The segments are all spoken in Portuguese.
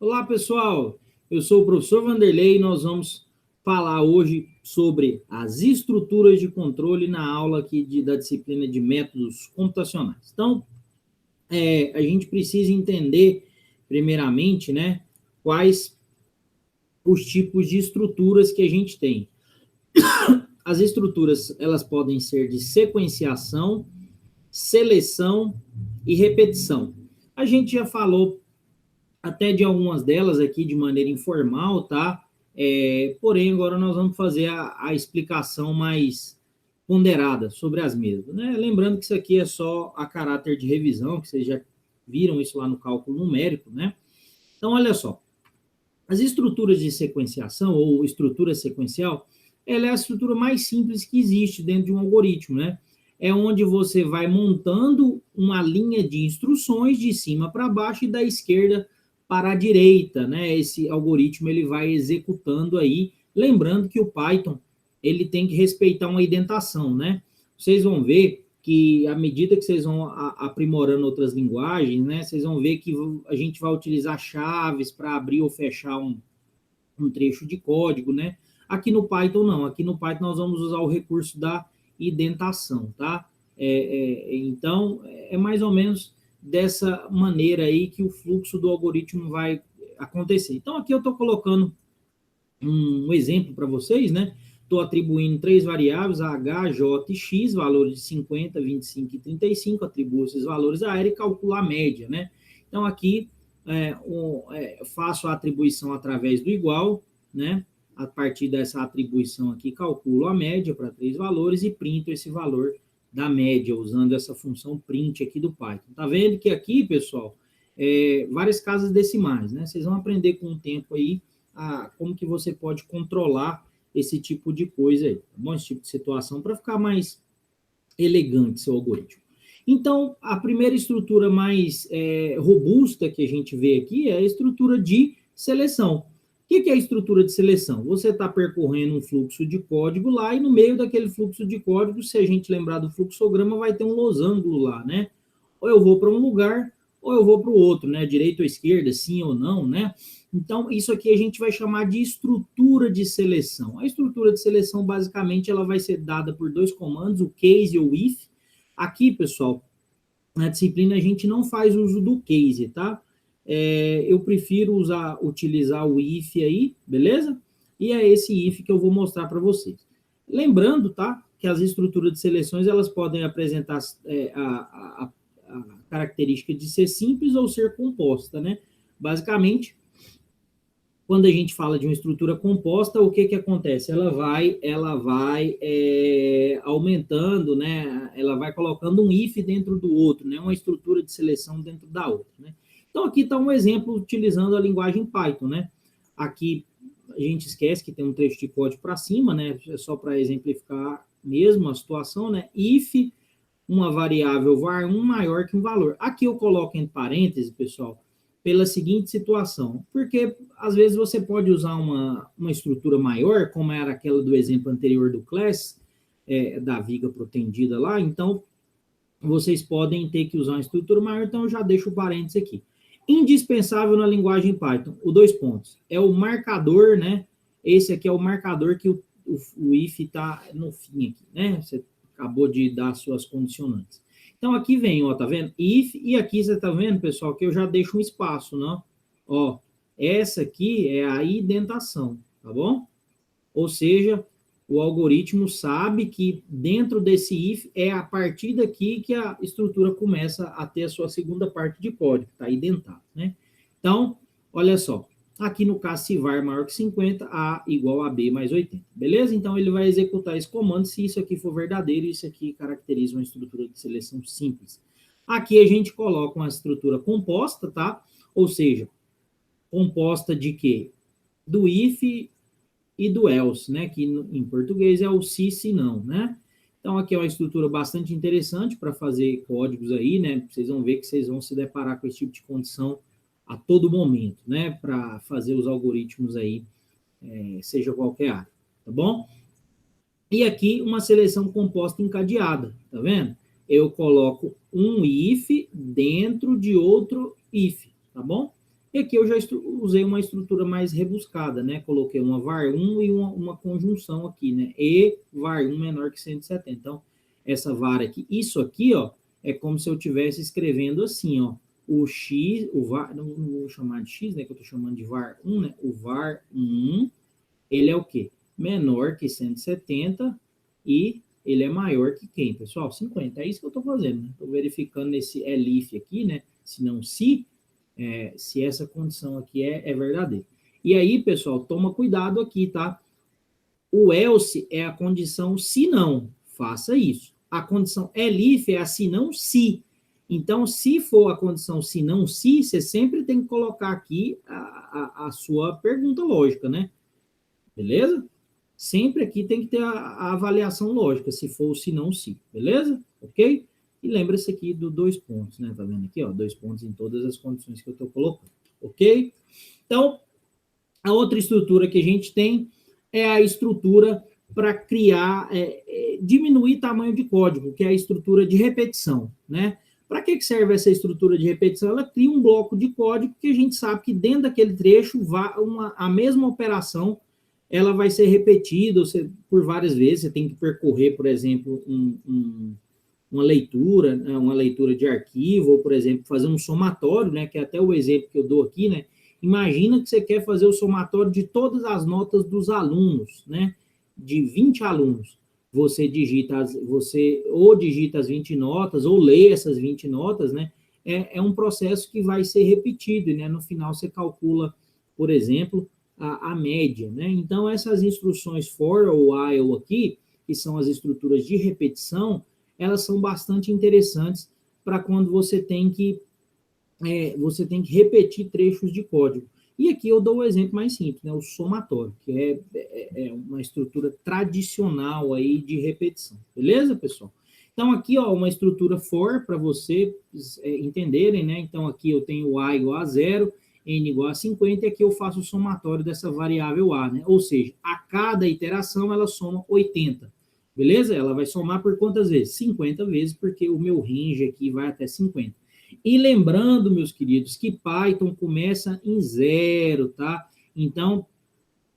Olá, pessoal. Eu sou o professor Vanderlei e nós vamos falar hoje sobre as estruturas de controle na aula aqui da disciplina de métodos computacionais. Então, a gente precisa entender, primeiramente, né, quais os tipos de estruturas que a gente tem. As estruturas, elas podem ser de sequenciação, seleção e repetição. A gente já falou até de algumas delas aqui de maneira informal, tá? Porém, agora nós vamos fazer a explicação mais ponderada sobre as mesmas, né? Lembrando que isso aqui é só a caráter de revisão, que vocês já viram isso lá no cálculo numérico, né? Então, olha só, as estruturas de sequenciação ou estrutura sequencial, ela é a estrutura mais simples que existe dentro de um algoritmo, né? É onde você vai montando uma linha de instruções de cima para baixo e da esquerda para a direita, né? Esse algoritmo ele vai executando aí, lembrando que o Python ele tem que respeitar uma indentação, né? Vocês vão ver que à medida que vocês vão aprimorando outras linguagens, né? Vocês vão ver que a gente vai utilizar chaves para abrir ou fechar um trecho de código, né? Aqui no Python não, aqui no Python nós vamos usar o recurso da indentação, tá? Então, é mais ou menos dessa maneira aí que o fluxo do algoritmo vai acontecer. Então, aqui eu estou colocando um exemplo para vocês, né? Estou atribuindo três variáveis, H, J e X, valores de 50, 25 e 35, atribuo esses valores a ela e calculo a média, né? Então, aqui faço a atribuição através do igual, né? A partir dessa atribuição aqui, calculo a média para três valores e printo esse valor da média, usando essa função print aqui do Python. Tá vendo que aqui, pessoal, várias casas decimais, né? Vocês vão aprender com o tempo aí como que você pode controlar esse tipo de coisa aí, tá bom? Esse tipo de situação, para ficar mais elegante seu algoritmo. Então, a primeira estrutura mais robusta que a gente vê aqui é a estrutura de seleção. O que é a estrutura de seleção? Você está percorrendo um fluxo de código lá e no meio daquele fluxo de código, se a gente lembrar do fluxograma, vai ter um losango lá, né? Ou eu vou para um lugar, ou eu vou para o outro, né? Direita ou esquerda, sim ou não, né? Então, isso aqui a gente vai chamar de estrutura de seleção. A estrutura de seleção, basicamente, ela vai ser dada por dois comandos, o case e o if. Aqui, pessoal, na disciplina a gente não faz uso do case, tá? Eu prefiro utilizar o if aí, beleza? E é esse if que eu vou mostrar para vocês. Lembrando, tá? Que as estruturas de seleções, elas podem apresentar a característica de ser simples ou ser composta, né? Basicamente, quando a gente fala de uma estrutura composta, o que acontece? Ela vai aumentando, né? Ela vai colocando um if dentro do outro, né? Uma estrutura de seleção dentro da outra, né? Então, aqui está um exemplo utilizando a linguagem Python, né? Aqui a gente esquece que tem um trecho de código para cima, né? É só para exemplificar mesmo a situação, né? If uma variável var1 maior que um valor. Aqui eu coloco entre parênteses, pessoal, pela seguinte situação, porque às vezes você pode usar uma estrutura maior, como era aquela do exemplo anterior do class, da viga protendida lá, então vocês podem ter que usar uma estrutura maior, então eu já deixo o parênteses aqui. Indispensável na linguagem Python, o dois pontos, é o marcador, né? Esse aqui é o marcador que o if está no fim aqui, né? Você acabou de dar suas condicionantes. Então, aqui vem, ó, tá vendo? If, e aqui você tá vendo, pessoal, que eu já deixo um espaço, né? Ó, essa aqui é a indentação, tá bom? Ou seja, o algoritmo sabe que dentro desse if é a partir daqui que a estrutura começa a ter a sua segunda parte de código, tá indentado, né? Então, olha só. Aqui no caso, se var maior que 50, A igual a B mais 80. Beleza? Então, ele vai executar esse comando se isso aqui for verdadeiro. Isso aqui caracteriza uma estrutura de seleção simples. Aqui a gente coloca uma estrutura composta, tá? Ou seja, composta de quê? Do if e do else, né? Que em português é o se não, né? Então, aqui é uma estrutura bastante interessante para fazer códigos aí, né? Vocês vão ver que vocês vão se deparar com esse tipo de condição a todo momento, né, para fazer os algoritmos aí, seja qualquer área, tá bom? E aqui uma seleção composta encadeada, tá vendo? Eu coloco um if dentro de outro if, tá bom? E aqui eu já usei uma estrutura mais rebuscada, né? Coloquei uma var1 e uma conjunção aqui, né? E var1 menor que 170. Então, essa var aqui, isso aqui, ó, é como se eu estivesse escrevendo assim, ó, o x, o var, não vou chamar de x, né? Que eu estou chamando de var1, né? O var1, ele é o quê? Menor que 170 e ele é maior que quem, pessoal? 50. É isso que eu estou fazendo, né? Estou verificando esse elif aqui, né? Se não se essa condição aqui é verdadeira. E aí, pessoal, toma cuidado aqui, tá? O else é a condição se não, faça isso. A condição elif é a se não se. Então, se for a condição se não se, você sempre tem que colocar aqui a sua pergunta lógica, né? Beleza? Sempre aqui tem que ter a avaliação lógica, se for o se não se, beleza? Ok? E lembra-se aqui do 2 pontos, né? Tá vendo aqui, ó? 2 pontos em todas as condições que eu estou colocando, ok? Então, a outra estrutura que a gente tem é a estrutura para criar, diminuir tamanho de código, que é a estrutura de repetição, né? Para que serve essa estrutura de repetição? Ela cria um bloco de código que a gente sabe que dentro daquele trecho a mesma operação ela vai ser repetida por várias vezes. Você tem que percorrer, por exemplo, uma leitura de arquivo, ou, por exemplo, fazer um somatório, né, que é até o exemplo que eu dou aqui, né? Imagina que você quer fazer o somatório de todas as notas dos alunos, né? De 20 alunos. Você ou digita as 20 notas, ou lê essas 20 notas, né? É um processo que vai ser repetido, né? No final você calcula, por exemplo, a média, né? Então, essas instruções for ou while aqui, que são as estruturas de repetição, elas são bastante interessantes para quando você tem que repetir trechos de código. E aqui eu dou o exemplo mais simples, né? O somatório, que é uma estrutura tradicional aí de repetição. Beleza, pessoal? Então, aqui, ó, uma estrutura for, para vocês entenderem, né? Então, aqui eu tenho a igual a 0, n igual a 50, e aqui eu faço o somatório dessa variável a, né? Ou seja, a cada iteração ela soma 80. Beleza? Ela vai somar por quantas vezes? 50 vezes, porque o meu range aqui vai até 50. E lembrando, meus queridos, que Python começa em 0, tá? Então,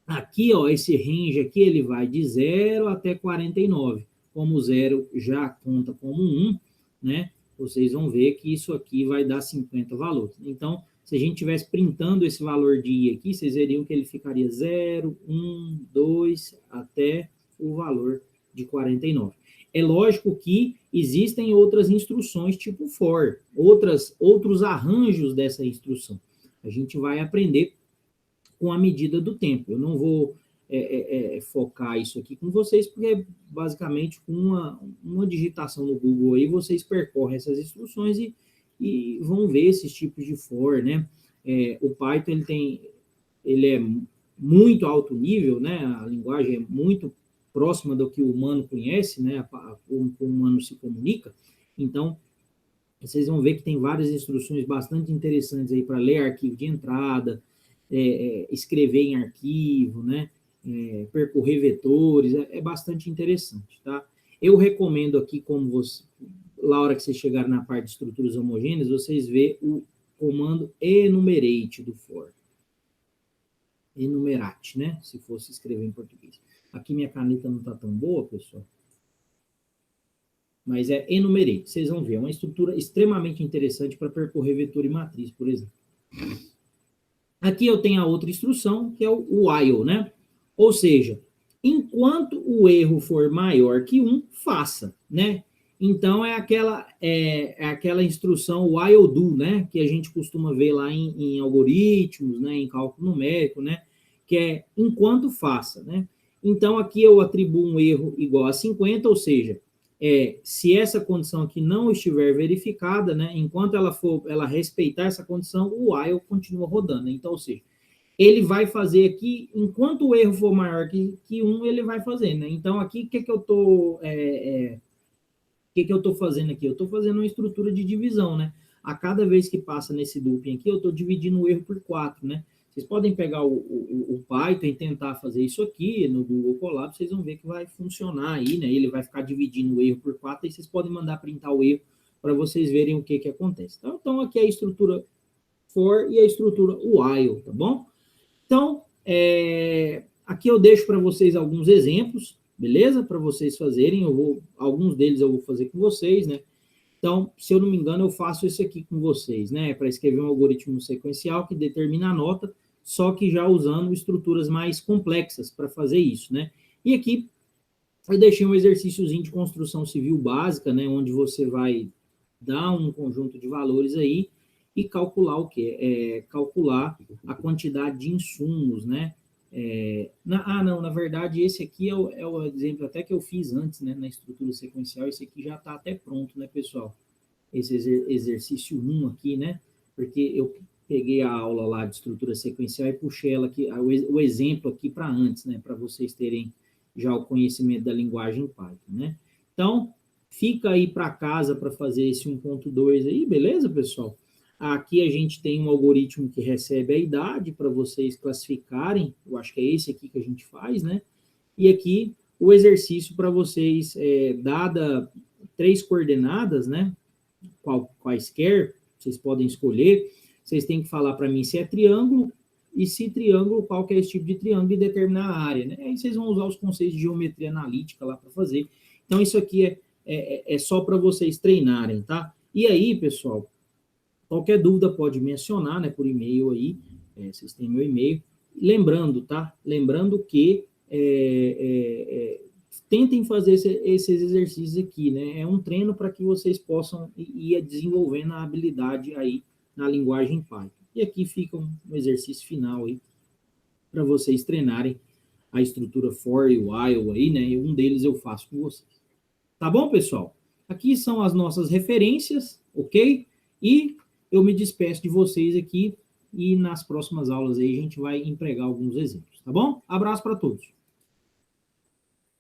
aqui, ó, esse range aqui, ele vai de 0 até 49. Como o 0 já conta como 1, né? Vocês vão ver que isso aqui vai dar 50 valores. Então, se a gente estivesse printando esse valor de i aqui, vocês veriam que ele ficaria 0, 1, 2, até o valor de 49. É lógico que existem outras instruções tipo for, outros arranjos dessa instrução. A gente vai aprender com a medida do tempo. Eu não vou focar isso aqui com vocês, porque basicamente com uma digitação no Google aí, vocês percorrem essas instruções e vão ver esses tipos de for, né? O Python, ele é muito alto nível, né? A linguagem é muito próxima do que o humano conhece, né? Como o humano se comunica. Então, vocês vão ver que tem várias instruções bastante interessantes aí para ler arquivo de entrada, escrever em arquivo, né? Percorrer vetores, é bastante interessante, tá? Eu recomendo aqui, como você, na hora que vocês chegarem na parte de estruturas homogêneas, vocês vê o comando enumerate do for. Enumerate, né? Se fosse escrever em português. Aqui minha caneta não está tão boa, pessoal. Mas é enumerate. Vocês vão ver, é uma estrutura extremamente interessante para percorrer vetor e matriz, por exemplo. Aqui eu tenho a outra instrução, que é o while, né? Ou seja, enquanto o erro for maior que 1, faça, né? Então, é aquela instrução while do, né? Que a gente costuma ver lá em algoritmos, né? Em cálculo numérico, né? Que é enquanto faça, né? Então, aqui eu atribuo um erro igual a 50, ou seja, se essa condição aqui não estiver verificada, né? Enquanto ela respeitar essa condição, o while continua rodando, né? Então, ou seja, ele vai fazer aqui, enquanto o erro for maior que 1, ele vai fazer, né? Então, aqui, o que eu estou fazendo aqui? Eu estou fazendo uma estrutura de divisão, né? A cada vez que passa nesse looping aqui, eu estou dividindo o erro por 4, né? Vocês podem pegar o Python e tentar fazer isso aqui no Google Colab, vocês vão ver que vai funcionar aí, né? Ele vai ficar dividindo o erro por 4, e vocês podem mandar printar o erro para vocês verem o que acontece. Então, aqui é a estrutura for e a estrutura while, tá bom? Então, aqui eu deixo para vocês alguns exemplos, beleza? Para vocês fazerem, alguns deles eu vou fazer com vocês, né? Então, se eu não me engano, eu faço isso aqui com vocês, né? Para escrever um algoritmo sequencial que determina a nota, só que já usando estruturas mais complexas para fazer isso, né? E aqui eu deixei um exercíciozinho de construção civil básica, né? Onde você vai dar um conjunto de valores aí e calcular o quê? Calcular a quantidade de insumos, né? Não, na verdade, esse aqui é o exemplo até que eu fiz antes, né? Na estrutura sequencial, esse aqui já está até pronto, né, pessoal? Esse exercício 1 aqui, né? Porque eu peguei a aula lá de estrutura sequencial e puxei ela aqui, o exemplo aqui para antes, né? Para vocês terem já o conhecimento da linguagem Python, né? Então, fica aí para casa para fazer esse 1.2 aí, beleza, pessoal? Aqui a gente tem um algoritmo que recebe a idade para vocês classificarem, eu acho que é esse aqui que a gente faz, né? E aqui o exercício para vocês, dada 3 coordenadas, né? Quaisquer, vocês podem escolher, vocês têm que falar para mim se é triângulo, e se triângulo, qual que é esse tipo de triângulo e determinar a área, né? Aí vocês vão usar os conceitos de geometria analítica lá para fazer. Então, isso aqui é só para vocês treinarem, tá? E aí, pessoal, qualquer dúvida pode mencionar, né, por e-mail aí, vocês têm meu e-mail. Lembrando, tá? Lembrando que tentem fazer esses exercícios aqui, né? É um treino para que vocês possam ir desenvolvendo a habilidade aí na linguagem Python. E aqui fica um exercício final aí para vocês treinarem a estrutura for e while aí, né? E um deles eu faço com vocês. Tá bom, pessoal? Aqui são as nossas referências, ok? E eu me despeço de vocês aqui e nas próximas aulas aí a gente vai empregar alguns exemplos, tá bom? Abraço para todos.